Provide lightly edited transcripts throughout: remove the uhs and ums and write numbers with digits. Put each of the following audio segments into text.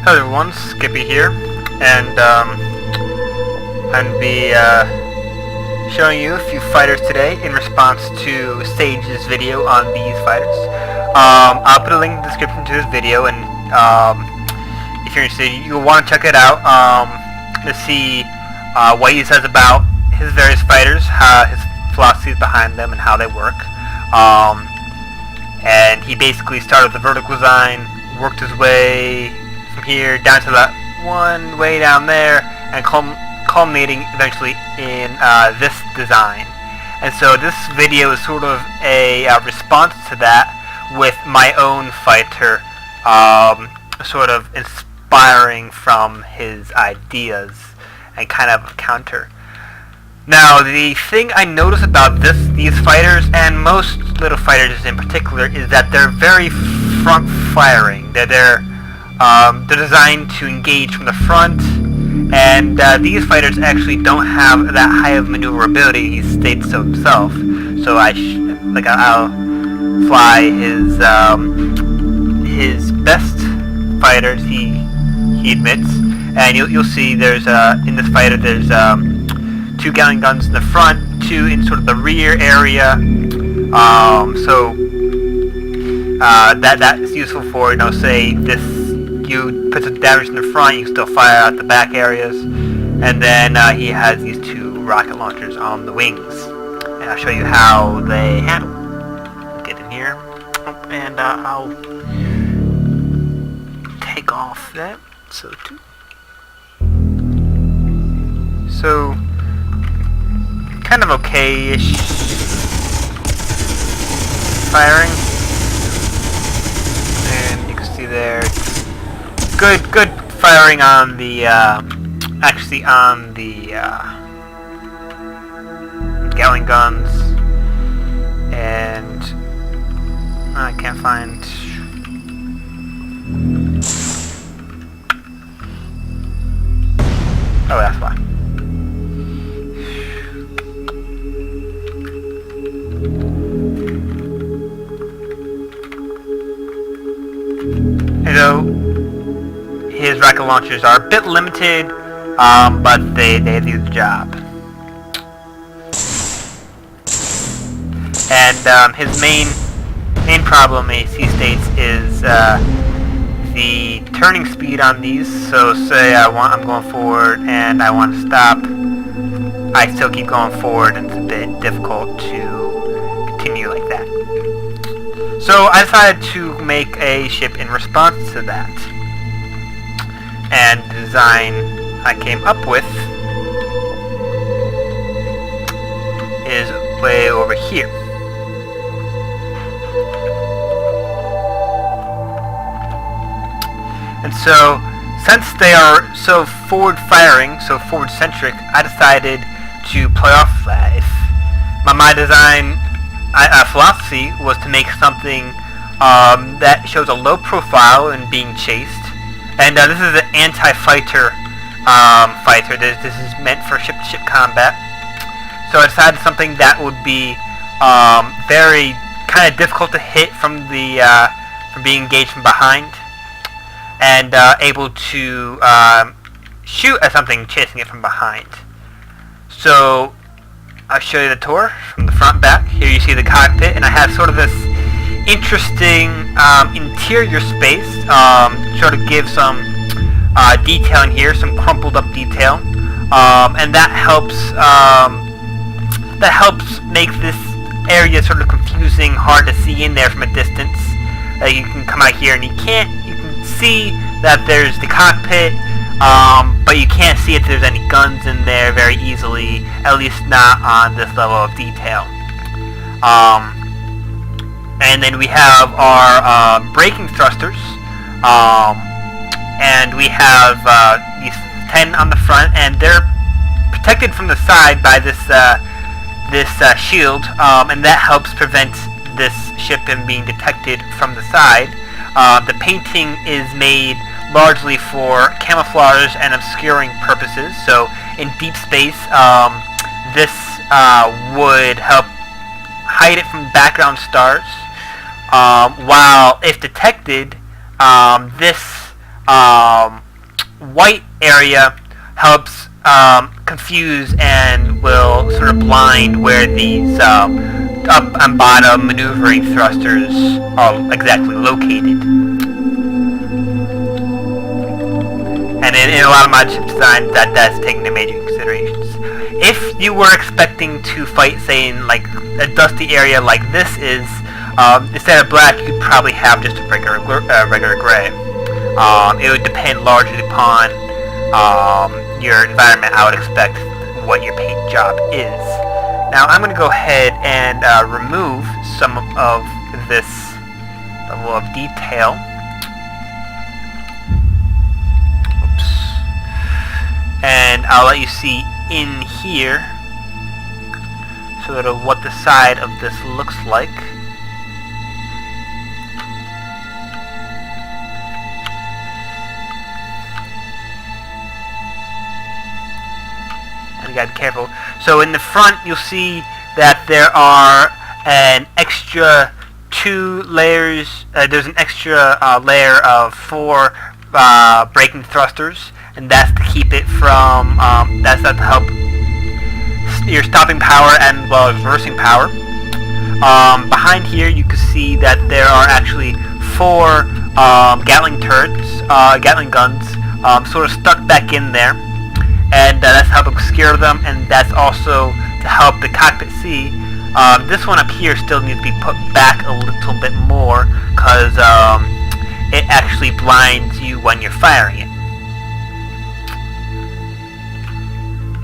Hello everyone, Skippy here, and I'm going to be showing you a few fighters today in response to Sage's video on these fighters. I'll put a link in the description to this video, and if you're interested, you'll want to check it out to see what he says about his various fighters, his philosophies behind them, and how they work. And he basically started the vertical design, worked his way from here down to that one way down there, and culminating eventually in this design. And so this video is sort of a response to that, with my own fighter sort of inspiring from his ideas and kind of a counter. Now, the thing I notice about these fighters, and most little fighters in particular, is that they're very front-firing. They're designed to engage from the front, and these fighters actually don't have that high of maneuverability. He states so himself. So I'll fly his best fighters. He admits, and you'll see there's in this fighter there's 2 Gatling guns in the front, 2 in sort of the rear area. That's useful for, say this, you put some damage in the front, you can still fire out the back areas. And then he has these 2 rocket launchers on the wings, and I'll show you how they handle. Get in here, and I'll take off that. So kind of okay-ish firing, and you can see there, good firing on the actually on the Gatling guns, and I can't find. Oh, that's why. So his rocket launchers are a bit limited, but they do the job. And his main problem, as he states, is the turning speed on these. So say I'm going forward and I want to stop, I still keep going forward, and it's a bit difficult to continue like that. So I decided to make a ship in response to that, and the design I came up with is way over here. And so, since they are so forward-firing, so forward-centric, I decided to play off that. My design philosophy was to make something that shows a low profile in being chased, and this is an anti-fighter fighter. This is meant for ship-to-ship combat. So I decided something that would be very kind of difficult to hit from being engaged from behind, and able to shoot at something chasing it from behind. So I'll show you the tour from the front back. Here you see the cockpit, and I have sort of this interesting interior space. Sort of give some detail in here, some crumpled up detail, and that helps make this area sort of confusing, hard to see in there from a distance. You can come out here and you can see that there's the cockpit, but you can't see if there's any guns in there very easily, at least not on this level of detail. And then we have our braking thrusters, and we have these 10 on the front, and they're protected from the side by this shield, and that helps prevent this ship from being detected from the side. The painting is made largely for camouflage and obscuring purposes. So in deep space, this would help hide it from background stars. While if detected, this white area helps confuse and will sort of blind where these up and bottom maneuvering thrusters are exactly located. And in a lot of mod ship designs, that's taken into major considerations. If you were expecting to fight, say, in like a dusty area like this is, instead of black, you could probably have just a regular gray. It would depend largely upon your environment. I would expect what your paint job is. Now I'm going to go ahead and remove some of this level of detail. Oops. And I'll let you see in here sort of what the side of this looks like. And you gotta be careful. So in the front you'll see that there are an extra 2 layers, there's an extra layer of 4 braking thrusters, and that's to keep it from, that's to help your stopping power and well reversing power. Behind here you can see that there are actually 4 Gatling turrets, Gatling guns, sort of stuck back in there, and that's to help obscure them, and that's also to help the cockpit see. This one up here still needs to be put back a little bit more because it actually blinds you when you're firing it.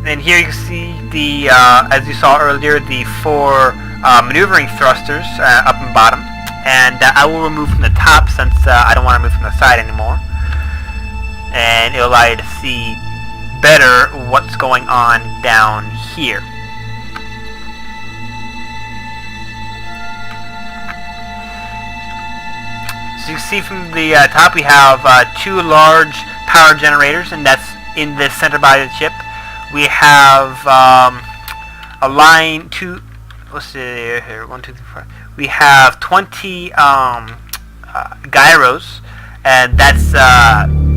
And here you can see the, as you saw earlier, the 4 maneuvering thrusters up and bottom. And I will remove from the top since I don't want to move from the side anymore. And it'll allow you to see better what's going on down here. So you can see from the top we have 2 large power generators, and that's in the center body of the ship. We have a line 2. Let's see here. 1, 2, 3, 4. We have 20 gyros, and that's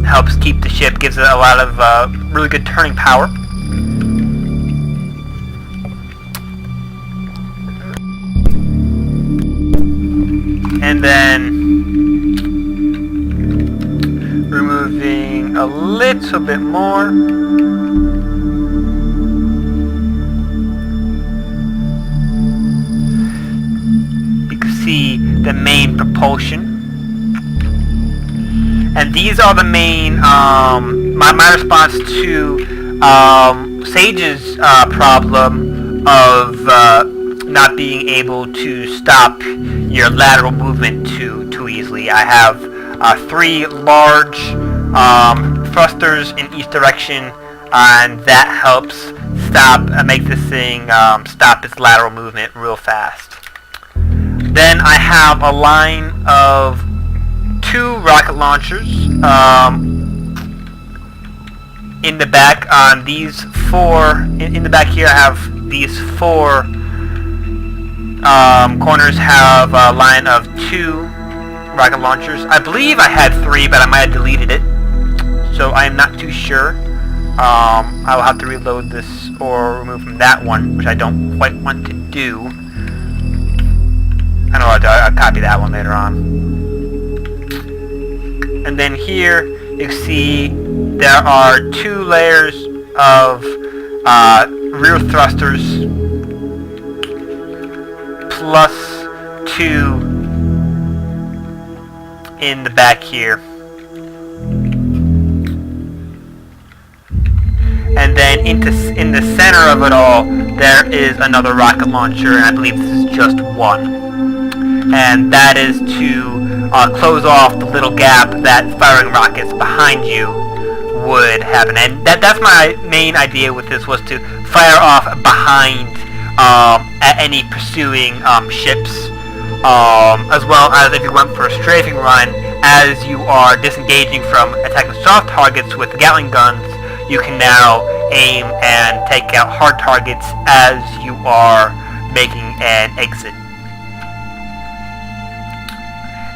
helps keep the ship, gives it a lot of really good turning power. And then removing a little bit more. See the main propulsion, and these are the main my response to Sage's problem of not being able to stop your lateral movement too easily. I have 3 large thrusters in each direction, and that helps make this thing stop its lateral movement real fast. Then I have a line of 2 rocket launchers in the back. On these 4, in the back here, I have these 4 corners have a line of 2 rocket launchers. I believe I had 3, but I might have deleted it, so I am not too sure. I will have to reload this or remove from that one, which I don't quite want to do. I know I'll copy that one later on. And then here you can see there are 2 layers of rear thrusters plus 2 in the back here. And then in the center of it all there is another rocket launcher, and I believe this is just 1. And that is to close off the little gap that firing rockets behind you would happen. And that's my main idea with this, was to fire off behind at any pursuing ships, as well as if you went for a strafing run. As you are disengaging from attacking soft targets with the Gatling guns, you can now aim and take out hard targets as you are making an exit.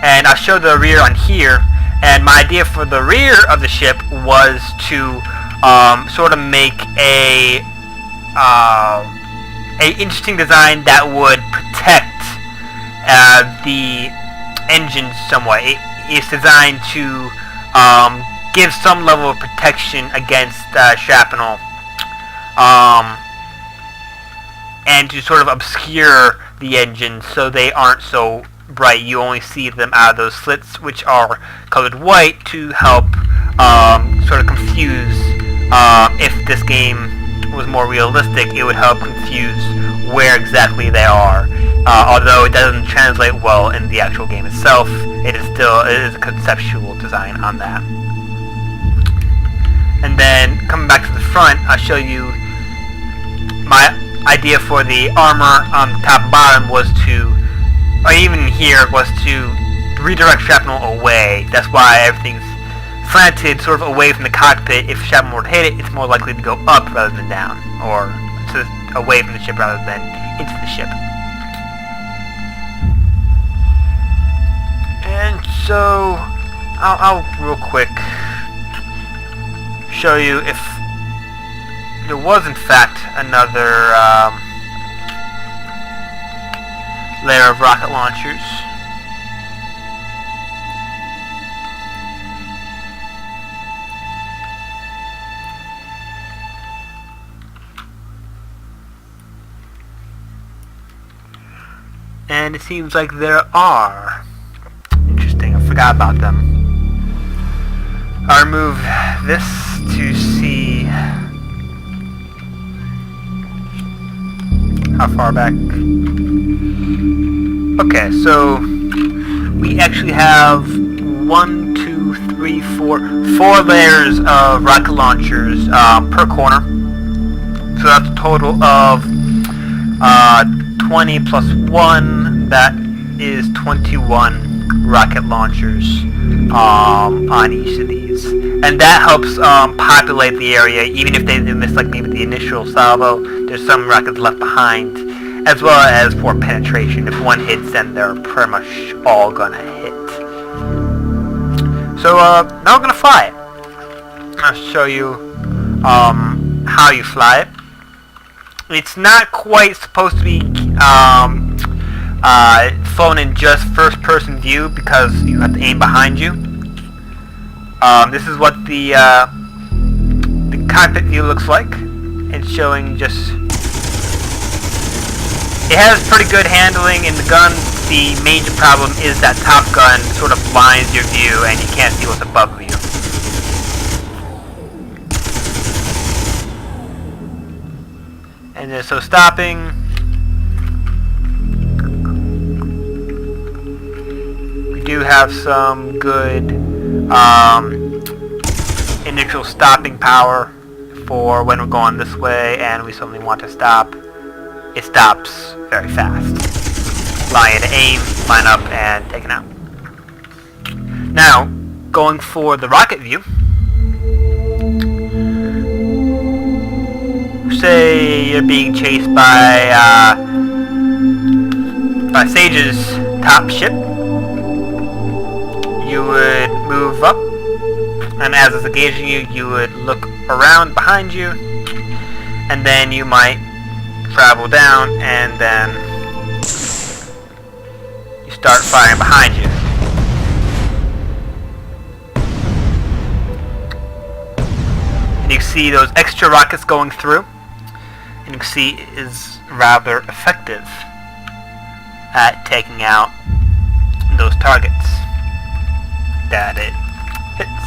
And I'll show the rear on here, And my idea for the rear of the ship was to sort of make a interesting design that would protect the engine somewhat. It's designed to give some level of protection against shrapnel, and to sort of obscure the engine so they aren't so bright. You only see them out of those slits, which are colored white, to help sort of confuse. If this game was more realistic, it would help confuse where exactly they are. Although it doesn't translate well in the actual game itself, it is a conceptual design on that. And then coming back to the front, I'll show you my idea for the armor on the top and bottom was to, or even here, was to redirect shrapnel away. That's why everything's slanted sort of away from the cockpit. If shrapnel were to hit it, it's more likely to go up rather than down, or away from the ship rather than into the ship. And so, I'll real quick show you if there was in fact another layer of rocket launchers. And it seems like there are. Interesting, I forgot about them. I'll remove this to see how far back. Okay, so we actually have 1, 2, 3, 4 layers of rocket launchers per corner. So that's a total of 20 plus 1, that is 21 rocket launchers on each of these. And that helps populate the area, even if they miss like maybe the initial salvo, there's some rockets left behind, as well as for penetration. If one hits, then they're pretty much all gonna hit. So now we're gonna fly it. I'll show you how you fly it. It's not quite supposed to be flown in just first-person view because you have to aim behind you. This is what the cockpit view looks like. It's showing just. It has pretty good handling in the gun. The major problem is that Top Gun sort of blinds your view and you can't see what's above you. And then, so stopping, we do have some good initial stopping power for when we're going this way and we suddenly want to stop. It stops very fast. Allow you to aim, line up, and take it out. Now, going for the rocket view. Say you're being chased by Sage's top ship. You would move up, and as it's engaging you, you would look around behind you, and then you might travel down, and then you start firing behind you. And you can see those extra rockets going through. And you can see it is rather effective at taking out those targets that it hits.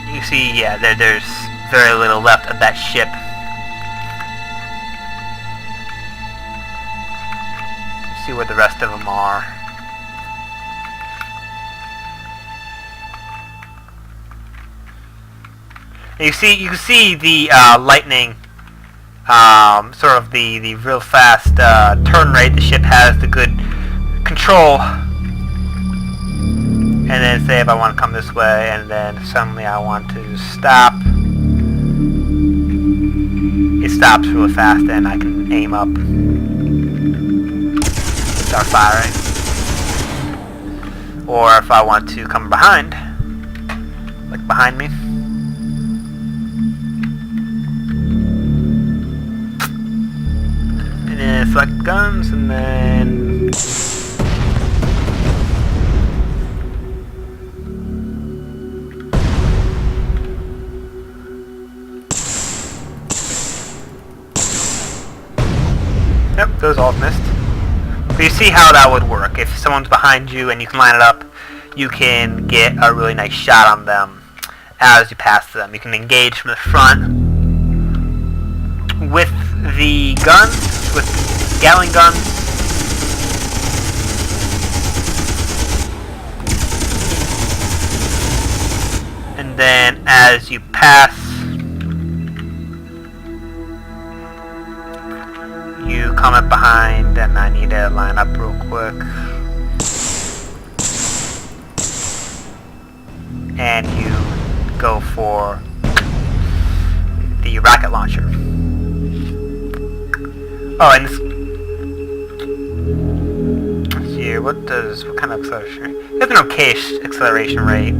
You can see, yeah, there's very little left of that ship. See where the rest of them are. You can see the lightning, sort of the real fast turn rate the ship has, the good control. And then say if I want to come this way, and then suddenly I want to stop, it stops really fast, and I can aim up. start firing. Or if I want to come behind, like behind me. And then select guns, and then yep, those all missed. But you see how that would work. If someone's behind you and you can line it up, you can get a really nice shot on them as you pass them. You can engage from the front with the guns, with Gatling guns. And then as you pass, you come up behind, and I need to line up real quick. And you go for the rocket launcher. Oh, and this, let's see here, what kind of acceleration rate? It has an okay-ish acceleration rate.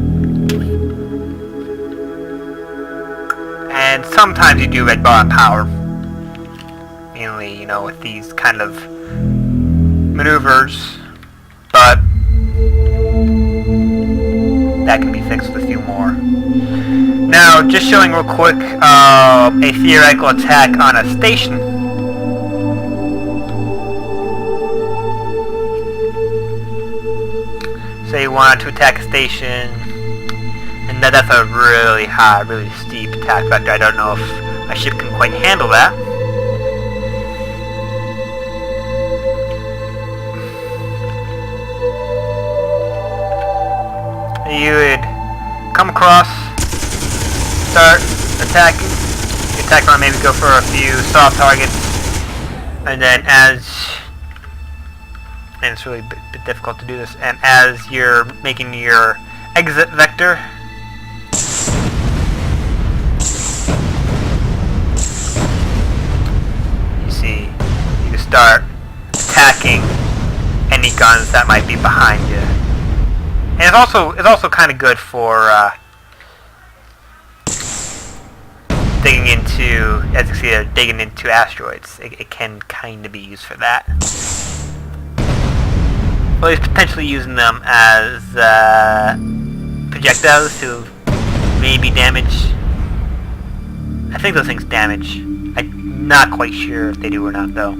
And sometimes you do red bar on power. Mainly, you know, with these kind of maneuvers, but that can be fixed with a few more. Now, just showing real quick a theoretical attack on a station. Say you wanted to attack a station, and that's a really high, really steep attack vector. I don't know if my ship can quite handle that. You would come across, start attacking. You attack on, maybe go for a few soft targets, and then and it's really a bit difficult to do this, and as you're making your exit vector, you see, you can start attacking any guns that might be behind you. And it's also kind of good for digging into, as you see there, digging into asteroids. It can kind of be used for that. Well, he's potentially using them as projectiles to maybe damage. I think those things damage. I'm not quite sure if they do or not, though.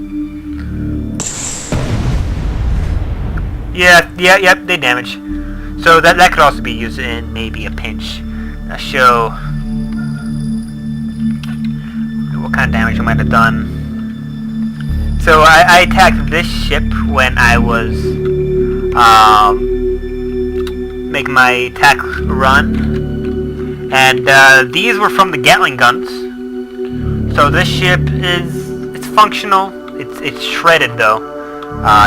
Yep, they damage. So that could also be used in maybe a pinch. Show what kind of damage I might have done. So I attacked this ship when I was making my attack run, and these were from the Gatling guns. So this ship it's functional. It's shredded though.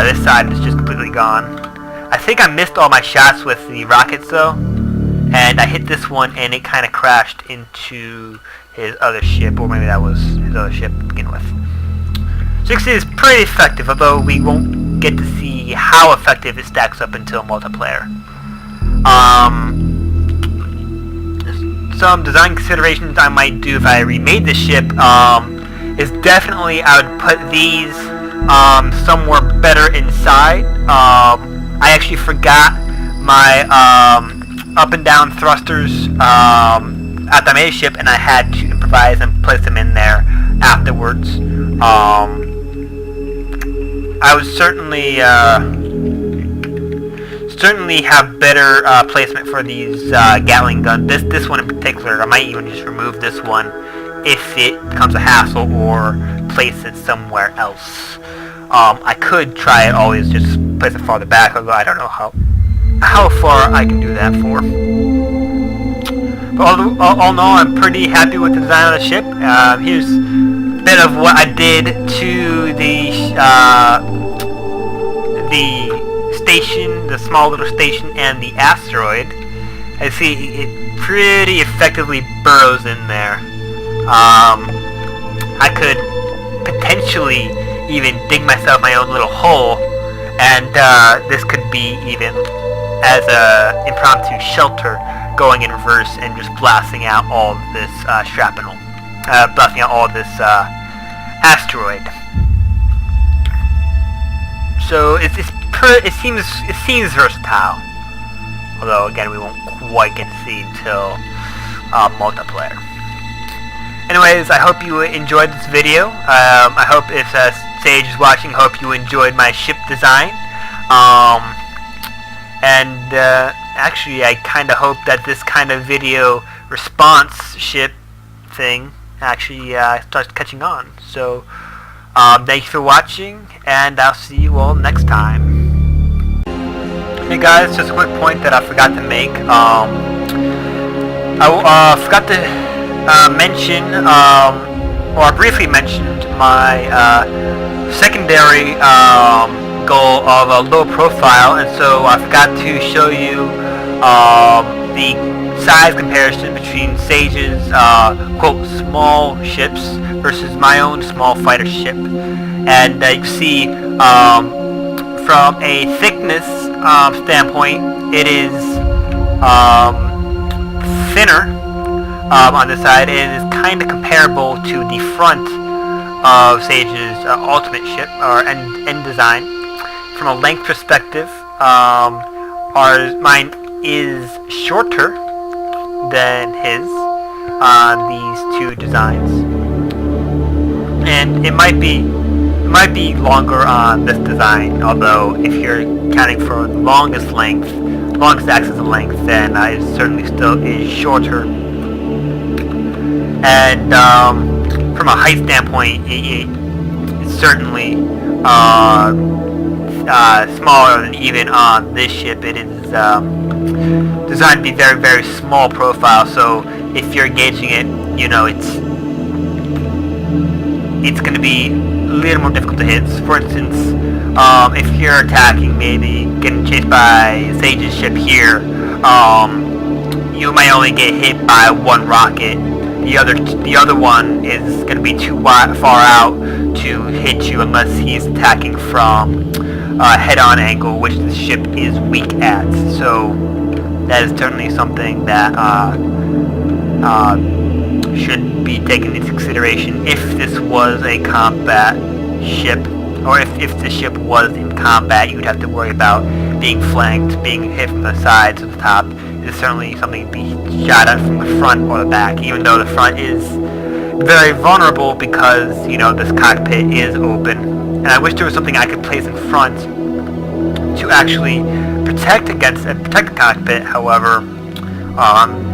This side is just completely gone. I think I missed all my shots with the rockets though, and I hit this one and it kind of crashed into his other ship, or maybe that was his other ship to begin with. So you can see it's pretty effective, although we won't get to see how effective it stacks up until multiplayer. Some design considerations I might do if I remade the ship is definitely I would put these somewhere better inside. I actually forgot my up and down thrusters at the main ship, and I had to improvise and place them in there afterwards. I would certainly have better placement for these Gatling guns. This one in particular, I might even just remove this one if it becomes a hassle, or place it somewhere else. I could try it always, just place it farther back, although I don't know how far I can do that for. But all in all, I'm pretty happy with the design of the ship. Here's a bit of what I did to the station, the small little station, and the asteroid. I see it pretty effectively burrows in there. I could potentially even dig myself my own little hole and this could be even as a impromptu shelter, going in reverse and just blasting out all this shrapnel, blasting out all this asteroid. So it seems versatile, although again we won't quite get to see until multiplayer. Anyways, I hope you enjoyed this video. I hope if Sage is watching, hope you enjoyed my ship design. Actually, I kind of hope that this kind of video response ship thing actually starts catching on. So, thank you for watching, and I'll see you all next time. Hey guys, just a quick point that I forgot to make. I forgot to mention, or I briefly mentioned my secondary goal of a low profile, and so I forgot to show you the size comparison between Sage's quote small ships versus my own small fighter ship. And you see, from a thickness standpoint, it is thinner on this side. It is kind of comparable to the front of Sage's ultimate ship, or end design. From a length perspective, mine is shorter than his on these two designs, and it might be longer on this design. Although if you're counting for longest axis of length, then it certainly still is shorter. And from a height standpoint, it's certainly smaller than even on this ship. It is designed to be very, very small profile, so if you're engaging it, you know, it's going to be a little more difficult to hit. For instance, if you're attacking, maybe getting chased by Sage's ship here, you might only get hit by one rocket. The other one is going to be too far out to hit you unless he's attacking from head-on angle, which the ship is weak at. So that is certainly something that should be taken into consideration if this was a combat ship, or if the ship was in combat. You'd have to worry about being flanked, being hit from the sides or the top. It's certainly something to be shot at from the front or the back, even though the front is very vulnerable because, you know, this cockpit is open. And I wish there was something I could place in front to actually protect the cockpit. However,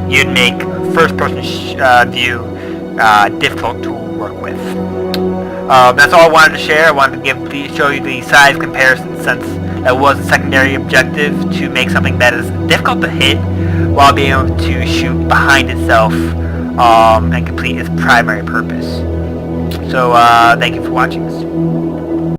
you'd make first-person view difficult to work with. That's all I wanted to share. I wanted to show you the size comparison, since that was a secondary objective, to make something that is difficult to hit while being able to shoot behind itself and complete its primary purpose. So thank you for watching.